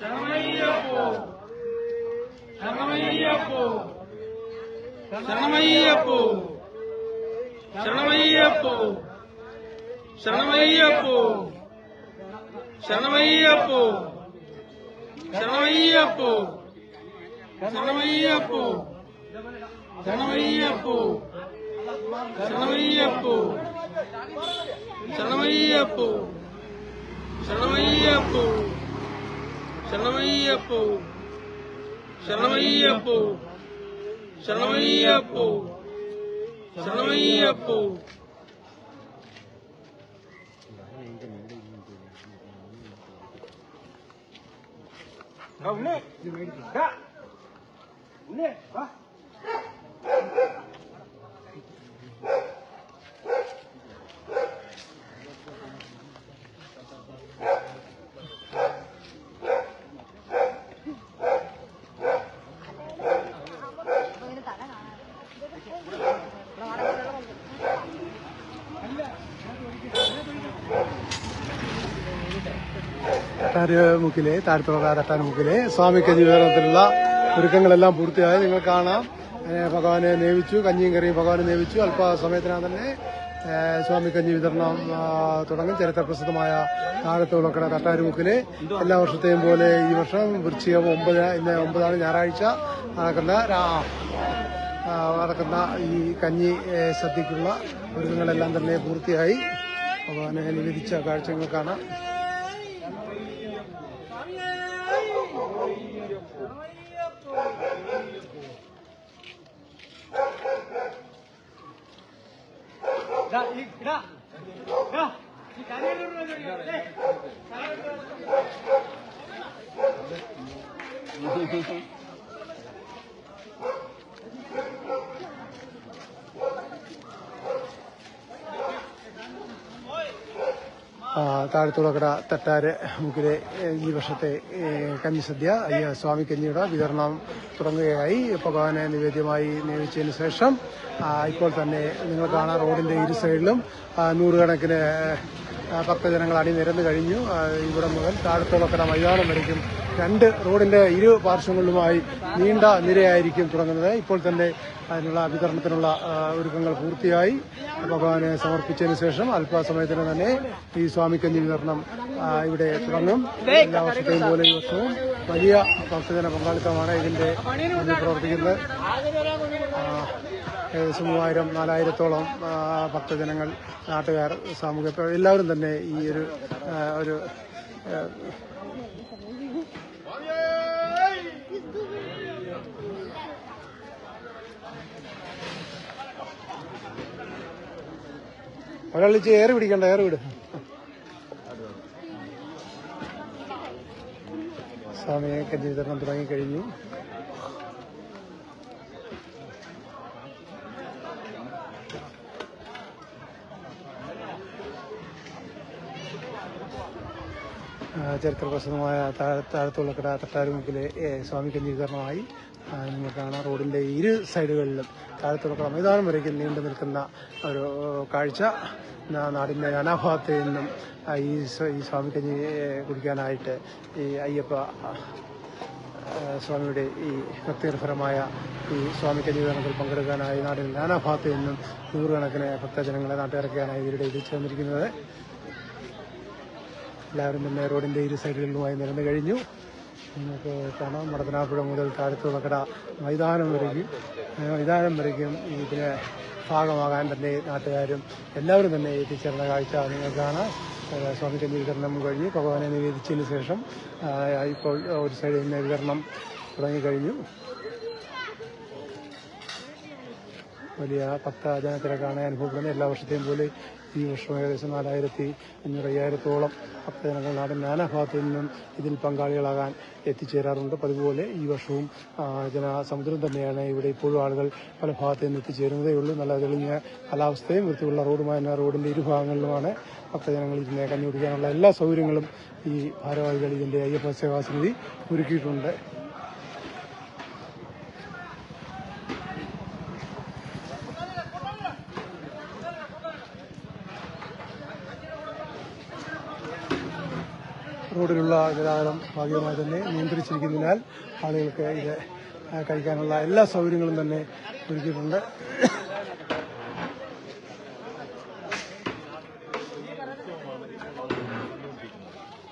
ശരണമയ്യപ്പോ ശരണമയ്യപ്പോ ശരണമയ്യപ്പോ ശരണമയ്യപ്പോ ശരണമയ്യപ്പോ ശരണമയ്യപ്പോ ശരണമയ്യപ്പോ ശരണമയ്യപ്പോ ശരണമയ്യപ്പോ ശരണമയ്യപ്പോ ശരണമയ്യപ്പോ ശരണമയ്യപ്പോ ശരണമയ്യപ്പോ ശരണമയ്യപ്പോ ശരണമയ്യപ്പോ ശരണമയ്യപ്പോ തട്ടാരുമുക്കിലെ താഴത്തുള്ള തട്ടാരുമുക്കിലെ സ്വാമി കഞ്ഞി വിതരണത്തിനുള്ള ഒരുക്കങ്ങളെല്ലാം പൂർത്തിയായി നിങ്ങൾ കാണാം. ഭഗവാനെ നേവിച്ചു, കഞ്ഞിയും കറിയും ഭഗവാനെ നേവിച്ചു. അല്പസമയത്തിനകം തന്നെ സ്വാമി കഞ്ഞി വിതരണം തുടങ്ങും. ചരിത്രപ്രസിദ്ധമായ താഴത്തുളക്കട തട്ടാരുമുക്കിലെ എല്ലാ വർഷത്തെയും പോലെ ഈ വർഷം വൃശ്ചികം 9 ഇന്ന് 9 ഞായറാഴ്ച നടക്കുന്ന ഈ കഞ്ഞി സദ്യക്കുള്ള ഒരുക്കങ്ങളെല്ലാം തന്നെ പൂർത്തിയായി. ഭഗവാനെ നിവേദിച്ച കാഴ്ചകൾ കാണാം. താഴത്തുളക്കട തട്ടാര് മുക്കിലെ ഈ വർഷത്തെ കഞ്ഞിസദ്യ സ്വാമി കഞ്ഞിയുടെ വിതരണം തുടങ്ങുകയായി. ഭഗവാനെ നിവേദ്യമായി നിയോഗിച്ചതിന് ശേഷം ഇപ്പോൾ തന്നെ നിങ്ങൾ കാണാൻ റോഡിന്റെ ഇരു സൈഡിലും നൂറുകണക്കിന് ഭക്തജനങ്ങൾ അണിനിരന്നു കഴിഞ്ഞു. ഇവിടെ മുതൽ താഴത്തുളക്കട മൈതാനം വരയ്ക്കും 2 റോഡിന്റെ ഇരു പാർശ്വങ്ങളിലുമായി നീണ്ട നിരയായിരിക്കും തുടങ്ങുന്നത്. ഇപ്പോൾ തന്നെ അതിനുള്ള വിതരണത്തിനുള്ള ഒരുക്കങ്ങൾ പൂർത്തിയായി. ഭഗവാനെ സമർപ്പിച്ചതിന് ശേഷം അല്പസമയത്തിന് തന്നെ ഈ സ്വാമിക്കഞ്ഞി വിതരണം ഇവിടെ തുടങ്ങും. എല്ലാ വർഷത്തെയും പോലെ ഈ വർഷവും വലിയ ഭക്തജന പങ്കാളിത്തമാണ് ഇതിന്റെ മുന്നിൽ പ്രവർത്തിക്കുന്നത്. ഏകദേശം 3000-4000-ഓളം ഭക്തജനങ്ങൾ, നാട്ടുകാർ, സാമൂഹ്യ എല്ലാവരും തന്നെ ഈ ഒരു ഒരാളിച്ച് ഏറ് പിടിക്കണ്ട, ഏറ് വിട്. സ്വാമിയെ കഞ്ഞി വിതരണം തുടങ്ങിക്കഴിഞ്ഞു. ചരിത്രപ്രസിദ്ധമായ താഴത്തുളക്കട തട്ടാരുമുക്കിലെ സ്വാമി കഞ്ഞി വിതരണമായി നിങ്ങൾ കാണാം. റോഡിന്റെ ഇരു സൈഡുകളിലും താഴത്തുളക്കട മൈതാനം വരയ്ക്കും നീണ്ടു നിൽക്കുന്ന ഒരു കാഴ്ച. നാടിന്റെ നാനാഭാഗത്തു നിന്നും ഈ സ്വാമിക്കഞ്ഞി കുടിക്കാനായിട്ട് ഈ അയ്യപ്പ സ്വാമിയുടെ ഈ ഭക്തിനിർഭരമായ ഈ സ്വാമിക്കഞ്ഞി വിതരണത്തിൽ പങ്കെടുക്കാനായി നാടിന്റെ നാനാഭാഗത്തു നിന്നും നൂറുകണക്കിന് ഭക്തജനങ്ങളെ നാട്ടിലിറക്കാനായി ഇവരുടെ എത്തിച്ചേർന്നിരിക്കുന്നത്. എല്ലാവരും തന്നെ റോഡിന്റെ ഇരു സൈഡുകളിലുമായി നിരന്നു കഴിഞ്ഞു. നിങ്ങൾക്ക് കാണാം, മടത്തനാപ്പുഴ മുതൽ താഴത്തുളക്കട മൈതാനം വരയ്ക്കും ഇതിന് ഭാഗമാകാൻ തന്നെ നാട്ടുകാരും എല്ലാവരും തന്നെ എത്തിച്ചേർന്ന കാഴ്ച നിങ്ങൾക്കാണ്. സ്വാമിക്കഞ്ഞി വിതരണം കഴിഞ്ഞ് ഭഗവാനെ നിവേദിച്ചതിന് ശേഷം ഇപ്പോൾ ഒരു സൈഡിൽ നിന്ന് വിതരണം തുടങ്ങിക്കഴിഞ്ഞു. വലിയ ഭക്തജനത്തിരക്കാണ് അനുഭവപ്പെടുന്നത്. എല്ലാ വർഷത്തെയും പോലെ ഈ വർഷം ഏകദേശം 4500-5000-ഓളം ഭക്തജനങ്ങൾ നാടിൻ നാനാഭാഗത്തു നിന്നും ഇതിൽ പങ്കാളികളാകാൻ എത്തിച്ചേരാറുണ്ട്. അതുപോലെ ഈ വർഷവും ജനസമുദ്രം തന്നെയാണ്. ഇവിടെ ഇപ്പോഴും ആളുകൾ പല ഭാഗത്തു നിന്ന് എത്തിച്ചേരുന്നതേ ഉള്ളൂ. നല്ല തെളിഞ്ഞ കാലാവസ്ഥയും വൃത്തിയുള്ള റോഡുമായ റോഡിന്റെ ഇരുഭാഗങ്ങളിലുമാണ് ഭക്തജനങ്ങൾ ഇതിനെ കഞ്ഞി കുടിക്കാനുള്ള എല്ലാ സൗകര്യങ്ങളും ഈ ഭാരവാഹികൾ ഇതിന്റെ അയ്യപ്പ സേവാ സമിതി ഒരുക്കിയിട്ടുണ്ട്. റോഡിലുള്ള ഗതാഗതം ഭാഗികമായി തന്നെ നിയന്ത്രിച്ചിരിക്കുന്നതിനാൽ ആളുകൾക്ക് ഇത് കഴിക്കാനുള്ള എല്ലാ സൗകര്യങ്ങളും തന്നെ ഒരുക്കിയിട്ടുണ്ട്.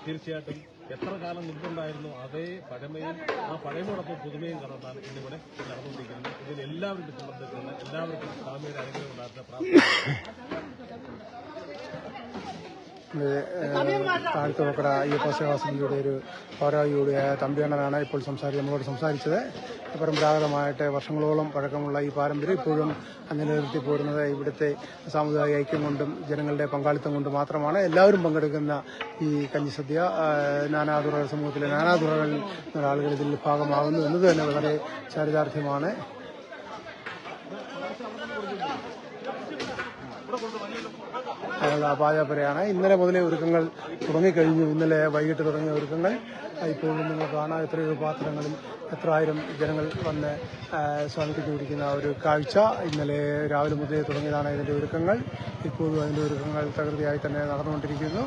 തീർച്ചയായിട്ടും എത്ര കാലം മുമ്പുണ്ടായിരുന്നു അതേ പഴമയും ആ പഴമയോടൊപ്പം പുതുമയും കലർന്നാണ് ഇന്നിവിടെ നടന്നുകൊണ്ടിരിക്കുന്നത്. ഇതിൽ എല്ലാവരും സംബന്ധിക്കുന്ന എല്ലാവർക്കും സ്വാമിയുടെ അനുഗ്രഹം ഉണ്ടാകുന്ന താഴ്ത്തുവക്കട അയ്യപ്പ സേവാ സമിതിയുടെ ഒരു പൗരാവലിയായ തമ്പിയണ്ണനാണ് ഇപ്പോൾ നമ്മളോട് സംസാരിച്ചത്. പരമ്പരാഗതമായിട്ട് വർഷങ്ങളോളം പഴക്കമുള്ള ഈ പാരമ്പര്യം ഇപ്പോഴും നിലനിർത്തി പോരുന്നത് ഇവിടുത്തെ സാമുദായിക ഐക്യം കൊണ്ടും ജനങ്ങളുടെ പങ്കാളിത്തം കൊണ്ടും മാത്രമാണ്. എല്ലാവരും പങ്കെടുക്കുന്ന ഈ കഞ്ഞിസദ്യ നാനാതുറകൾ സമൂഹത്തിലെ നാനാതുറകളിൽ ആളുകൾ ഇതിൽ ഭാഗമാകുന്നു എന്നത് തന്നെ വളരെ ചാരിതാർത്ഥ്യമാണ്. പാചകപ്പരയാണ്. ഇന്നലെ മുതലേ ഒരുക്കങ്ങൾ തുടങ്ങിക്കഴിഞ്ഞു. ഇന്നലെ വൈകിട്ട് തുടങ്ങിയ ഒരുക്കങ്ങൾ ഇപ്പോഴും നിങ്ങൾ കാണാം. എത്രയോ പാത്രങ്ങളിൽ എത്ര ആയിരം ജനങ്ങൾ വന്ന് സ്വാമിക്ക് കുടിക്കുന്ന ഒരു കാഴ്ച. ഇന്നലെ രാവിലെ മുതലേ തുടങ്ങിയതാണ് ഇതിന്റെ ഒരുക്കങ്ങൾ. ഇപ്പോഴും അതിന്റെ ഒരുക്കങ്ങൾ തകൃതിയായി തന്നെ നടന്നുകൊണ്ടിരിക്കുന്നു.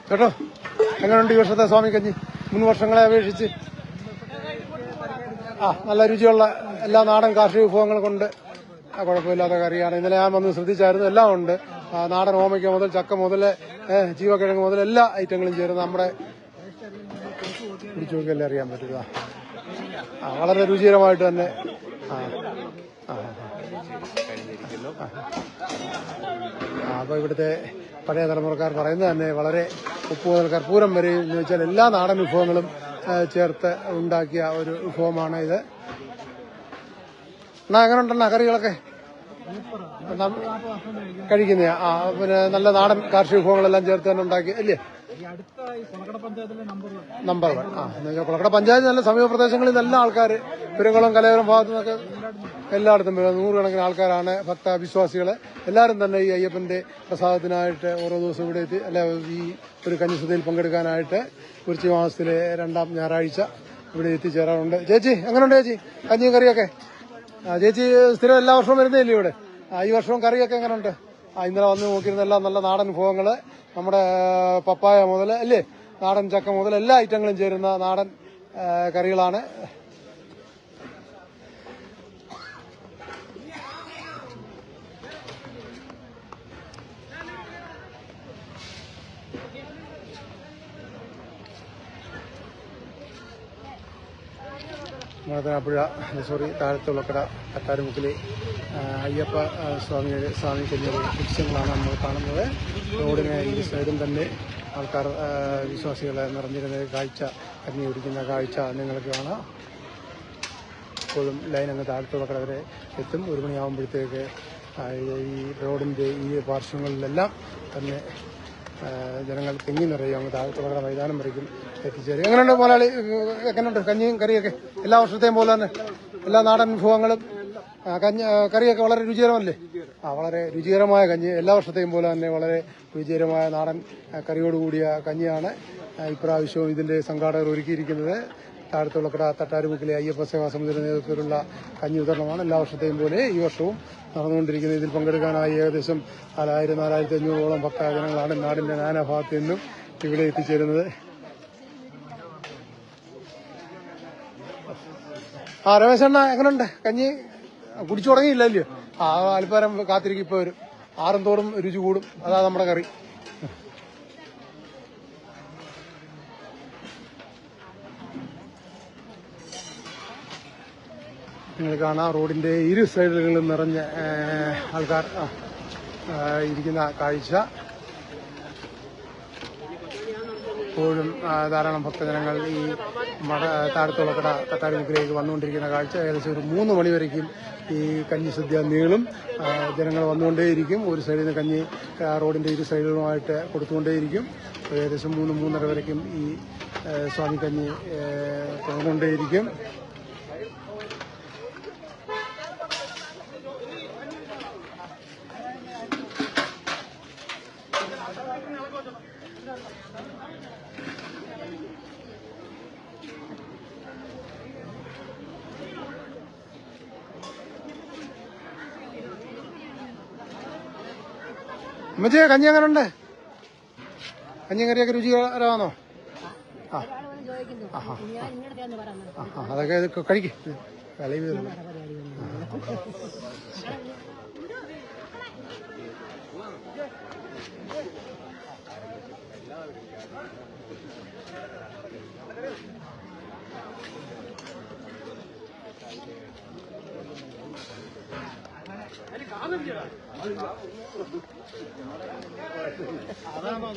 കേട്ടോ, എങ്ങനെയുണ്ട് ഈ വർഷത്തെ സ്വാമി കഞ്ഞി മുൻ വർഷങ്ങളെ അപേക്ഷിച്ച്? നല്ല രുചിയുള്ള എല്ലാ നാടൻ കാർഷിക വിഭവങ്ങൾ കൊണ്ട് കുഴപ്പമില്ലാത്ത കറിയാണ്. ഇന്നലെ ഞാൻ വന്ന് ശ്രദ്ധിച്ചായിരുന്നു. എല്ലാം ഉണ്ട്. നാടൻ ഓമയ്ക്ക മുതൽ ചക്ക മുതൽ ജീവക്കിഴങ്ങ് മുതൽ എല്ലാ ഐറ്റങ്ങളും ചേരുന്ന നമ്മുടെ കുടിച്ചു നോക്കിയല്ലേ അറിയാൻ പറ്റുക. വളരെ രുചികരമായിട്ട് തന്നെ അപ്പോൾ ഇവിടുത്തെ പഴയ തലമുറക്കാർ പറയുന്നത് തന്നെ വളരെ ഉപ്പ് മുതൽ കർപ്പൂരം വരെ എന്ന് വെച്ചാൽ എല്ലാ നാടൻ വിഭവങ്ങളും ചേർത്ത് ഉണ്ടാക്കിയ ഒരു വിഭവമാണ് ഇത്. എന്നാ എങ്ങനെ ഉണ്ടെന്നാ കറികളൊക്കെ കഴിക്കുന്ന പിന്നെ നല്ല നാടൻ കാർഷിക വിഭവങ്ങളെല്ലാം ചേർത്ത് തന്നെ ഉണ്ടാക്കി അല്ലേ? നമ്പർ 1. കൊളക്കട പഞ്ചായത്ത് നല്ല സമീപ പ്രദേശങ്ങളിൽ നല്ല ആൾക്കാർ പെരുങ്കുളം കലയോരം ഭാഗത്തു നിന്നൊക്കെ എല്ലായിടത്തും നൂറുകണക്കിന് ആൾക്കാരാണ് ഭക്തവിശ്വാസികൾ. എല്ലാവരും തന്നെ ഈ അയ്യപ്പന്റെ പ്രസാദത്തിനായിട്ട് ഓരോ ദിവസം ഇവിടെ എത്തി ഈ ഒരു കഞ്ഞിസദ്യയിൽ പങ്കെടുക്കാനായിട്ട് കുറിച്ചി മാസത്തിലെ 2ാം ഞായറാഴ്ച ഇവിടെ എത്തിച്ചേരാറുണ്ട്. ചേച്ചി എങ്ങനെയുണ്ട് ചേച്ചി കഞ്ഞിയും കറിയൊക്കെ? ചേച്ചി സ്ഥിരം എല്ലാ വർഷവും വരുന്നില്ലേ ഇവിടെ? ഈ വർഷവും കറിയൊക്കെ എങ്ങനെയുണ്ട്? ഇന്നലെ വന്ന് നോക്കിയിരുന്ന എല്ലാം നല്ല നാടൻ വിഭവങ്ങൾ, നമ്മുടെ പപ്പായ മുതൽ അല്ലേ നാടൻ ചക്ക മുതൽ എല്ലാ ഐറ്റങ്ങളും ചേരുന്ന നാടൻ കറികളാണ്. താഴത്തുള്ളക്കട കട്ടാരുമുക്കിലെ അയ്യപ്പ സ്വാമി കഞ്ഞിയുടെ ദൃശ്യങ്ങളാണ് നമ്മൾ കാണുന്നത്. റോഡിന് ഈ സൈഡും തന്നെ ആൾക്കാർ വിശ്വാസികളെ നിറഞ്ഞിരുന്ന കാഴ്ച, കഞ്ഞി കുടിക്കുന്ന കാഴ്ച നിങ്ങൾക്ക് കാണാം. ഇപ്പോഴും ലൈൻ അങ്ങ് താഴത്തുള്ളക്കട വരെ എത്തും. 1 മണിയാകുമ്പോഴത്തേക്ക് ഈ റോഡിൻ്റെ ഈ പാർശ്വങ്ങളിലെല്ലാം തന്നെ ജനങ്ങൾ തിങ്ങി നിറയും. അങ്ങ് താഴത്തുള്ളക്കട മൈതാനം വരയ്ക്കും എത്തിച്ചേരും. എങ്ങനെയുണ്ട് മുതലാളി? എങ്ങനെയുണ്ട് കഞ്ഞിയും കറിയൊക്കെ? എല്ലാ വർഷത്തെയും പോലെ തന്നെ എല്ലാ നാടൻ വിഭവങ്ങളും കറിയൊക്കെ വളരെ രുചികരമല്ലേ? വളരെ രുചികരമായ കഞ്ഞി. എല്ലാ വർഷത്തെയും പോലെ തന്നെ വളരെ രുചികരമായ നാടൻ കറിയോടുകൂടിയ കഞ്ഞിയാണ് ഇപ്രാവശ്യവും ഇതിന്റെ സംഘാടകർ ഒരുക്കിയിരിക്കുന്നത്. താഴത്തുള്ളക്കട തട്ടാരുമുക്കിലെ അയ്യപ്പ സേവാ സമിതിയുടെ നേതൃത്വത്തിലുള്ള കഞ്ഞി വിതരണമാണ് എല്ലാ വർഷത്തെയും പോലെ ഈ വർഷവും നടന്നുകൊണ്ടിരിക്കുന്നത്. ഇതിൽ പങ്കെടുക്കാനായി ഏകദേശം 4000-4500ഓളം ഭക്തജനങ്ങളാണ് നാടിന്റെ നാനാഭാഗത്തു നിന്നും ഇവിടെ എത്തിച്ചേരുന്നത്. രമേശണ്ണ എങ്ങനെയുണ്ട് കഞ്ഞി? കുടിച്ചു തുടങ്ങിയില്ലല്ലോ? അല്പരം കാത്തിരിക്കും. ഇപ്പോൾ വരും. ആറും തോറും രുചി കൂടും. അതാ നമ്മുടെ കറി. നിങ്ങൾ കാണാം റോഡിന്റെ ഇരു സൈഡുകളിലും നിറഞ്ഞ ആൾക്കാർ ഇരിക്കുന്ന കാഴ്ച. ഇപ്പോഴും ധാരാളം ഭക്തജനങ്ങൾ ഈ താഴത്തുള്ളക്കട തട്ടാരുമുക്കിലേക്ക് വന്നുകൊണ്ടിരിക്കുന്ന കാഴ്ച. ഏകദേശം ഒരു 3 മണിവരയ്ക്കും ഈ കഞ്ഞിസദ്യ നീളും. ജനങ്ങൾ വന്നുകൊണ്ടേയിരിക്കും. ഒരു സൈഡിൽ നിന്ന് കഞ്ഞി റോഡിന്റെ ഇരു സൈഡുകളുമായിട്ട് കൊടുത്തുകൊണ്ടേയിരിക്കും. ഏകദേശം 3-3:30 വരയ്ക്കും ഈ സ്വാമി കഞ്ഞി തുറന്നുകൊണ്ടേയിരിക്കും. അമ്മച്ചേ, കഞ്ഞി എങ്ങനെ ഉണ്ട്? കഞ്ഞിയും കറിയൊക്കെ രുചികരമാണോ? ആ അതൊക്കെ കഴിക്കും. കളി അതാണോ